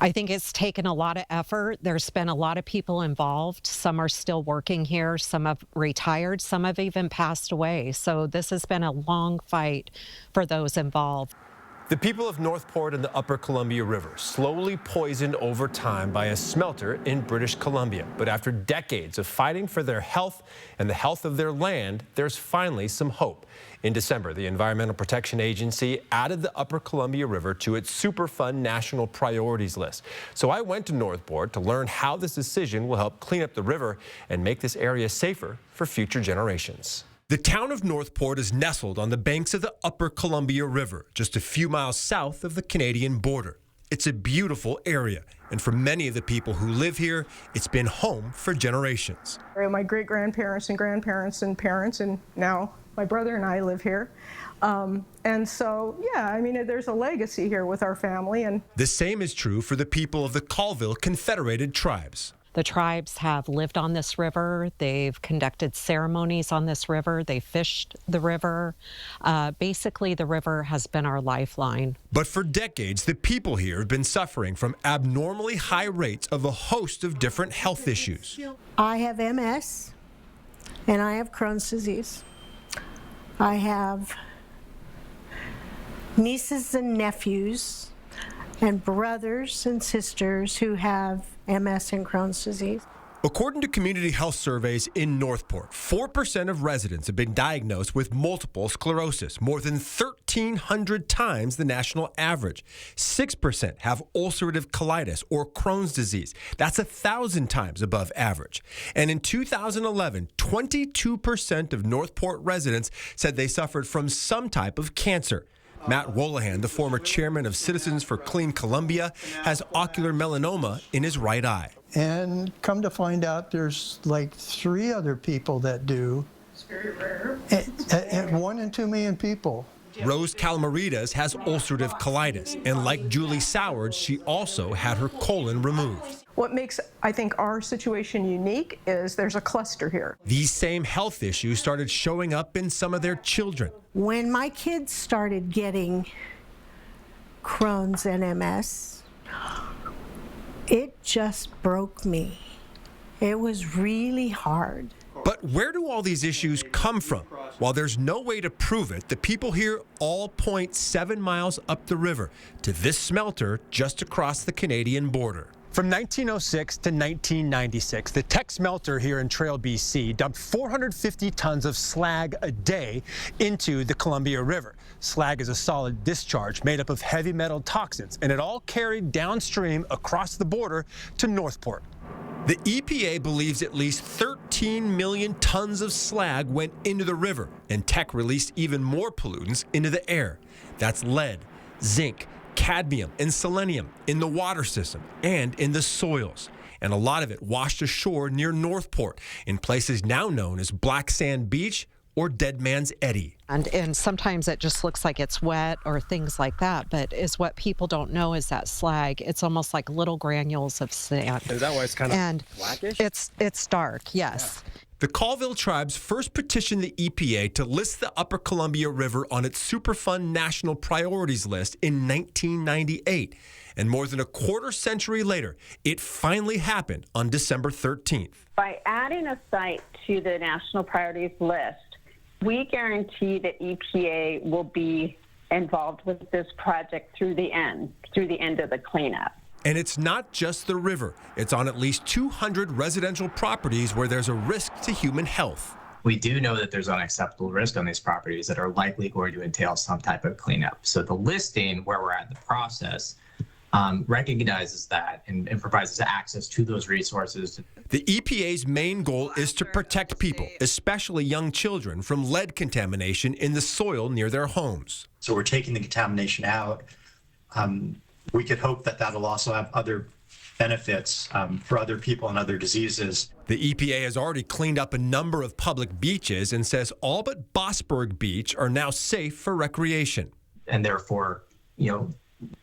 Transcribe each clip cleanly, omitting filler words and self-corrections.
I think it's taken a lot of effort. There's been a lot of people involved. Some are still working here. Some have retired. Some have even passed away. So this has been a long fight for those involved. The people of Northport and the Upper Columbia River, slowly poisoned over time by a smelter in British Columbia. But after decades of fighting for their health and the health of their land, there's finally some hope. In December, the Environmental Protection Agency added the Upper Columbia River to its Superfund national priorities list. So I went to Northport to learn how this decision will help clean up the river and make this area safer for future generations. The town of Northport is nestled on the banks of the Upper Columbia River, just a few miles south of the Canadian border. It's a beautiful area, and for many of the people who live here, it's been home for generations. My great-grandparents and grandparents and parents, and now my brother and I live here. And so, yeah, I mean, there's a legacy here with our family. And the same is true for the people of the Colville Confederated Tribes. The tribes have lived on this river. They've conducted ceremonies on this river. They fished the river. Basically, the river has been our lifeline. But for decades, the people here have been suffering from abnormally high rates of a host of different health issues. I have MS, and I have Crohn's disease. I have nieces and nephews and brothers and sisters who have MS and Crohn's disease. According to community health surveys in Northport, 4% of residents have been diagnosed with multiple sclerosis, more than 1,300 times the national average. 6% have ulcerative colitis or Crohn's disease. That's 1,000 times above average. And in 2011, 22% of Northport residents said they suffered from some type of cancer. Matt Wolahan, the former chairman of Citizens for Clean Columbia, has ocular melanoma in his right eye. And come to find out, there's like 3 other people that do. it's very rare. And 1 in 2 million people. Rose Calamaridas has ulcerative colitis, and like Julie Sowards, she also had her colon removed. What makes, I think, our situation unique is there's a cluster here. These same health issues started showing up in some of their children. When my kids started getting Crohn's and MS, it just broke me. It was really hard. But where do all these issues come from? While there's no way to prove it, the people here all point 7 miles up the river to this smelter just across the Canadian border. From 1906 to 1996, the Teck smelter here in Trail, BC, dumped 450 tons of slag a day into the Columbia River. Slag is a solid discharge made up of heavy metal toxins, and it all carried downstream across the border to Northport. The EPA believes at least 13 million tons of slag went into the river, and Teck released even more pollutants into the air. That's lead, zinc, cadmium, and selenium in the water system and in the soils. And a lot of it washed ashore near Northport in places now known as Black Sand Beach or Dead Man's Eddy. And sometimes it just looks like it's wet or things like that, but is what people don't know is that slag, it's almost like little granules of sand. Is that why it's kind of blackish? It's dark, yes. Yeah. The Colville tribes first petitioned the EPA to list the Upper Columbia River on its Superfund national priorities list in 1998. And more than a quarter century later, it finally happened on December 13th. By adding a site to the national priorities list, we guarantee that EPA will be involved with this project through the end of the cleanup. And it's not just the river. It's on at least 200 residential properties where there's a risk to human health. We do know that there's unacceptable risk on these properties that are likely going to entail some type of cleanup. So the listing, where we're at in the process, recognizes that and provides us access to those resources. The EPA's main goal is to protect people, especially young children, from lead contamination in the soil near their homes. So we're taking the contamination out. We could hope that that'll also have other benefits for other people and other diseases. The EPA has already cleaned up a number of public beaches and says all but Bossburg Beach are now safe for recreation. And therefore,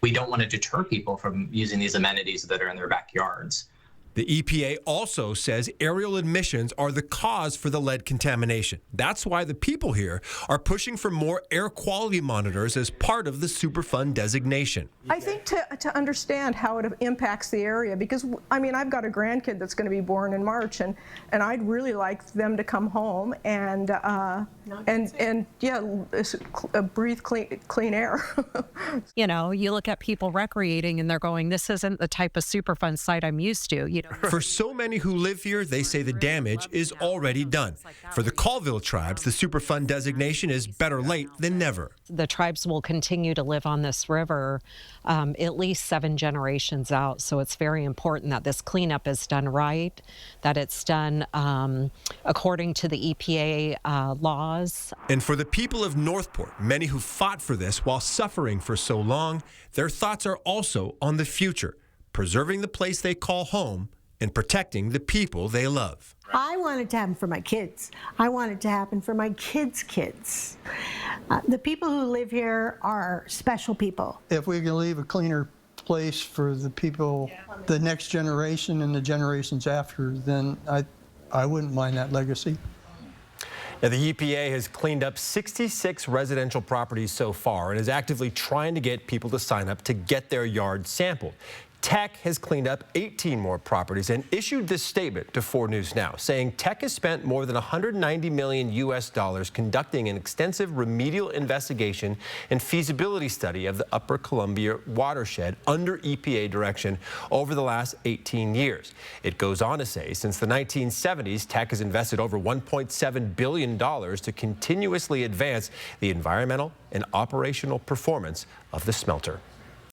we don't want to deter people from using these amenities that are in their backyards. The EPA also says aerial emissions are the cause for the lead contamination. That's why the people here are pushing for more air quality monitors as part of the Superfund designation. I think to understand how it impacts the area, because I mean, I've got a grandkid that's going to be born in March, and I'd really like them to come home and yeah, breathe clean air. You know, you look at people recreating and they're going, this isn't the type of Superfund site I'm used to. You know, for so many who live here, they say the damage is already done. For the Colville tribes, the Superfund designation is better late than never. The tribes will continue to live on this river at least 7 generations out. So it's very important that this cleanup is done right, that it's done according to the EPA laws. And for the people of Northport, many who fought for this while suffering for so long, their thoughts are also on the future, preserving the place they call home and protecting the people they love. I want it to happen for my kids. I want it to happen for my kids' kids. The people who live here are special people. If we can leave a cleaner place for the people, the next generation and the generations after, then I wouldn't mind that legacy. Now, the EPA has cleaned up 66 residential properties so far and is actively trying to get people to sign up to get their yard sampled. Tech has cleaned up 18 more properties and issued this statement to 4 News Now, saying Tech has spent more than $190 million conducting an extensive remedial investigation and feasibility study of the Upper Columbia watershed under EPA direction over the last 18 years. It goes on to say since the 1970s, Tech has invested over $1.7 billion to continuously advance the environmental and operational performance of the smelter.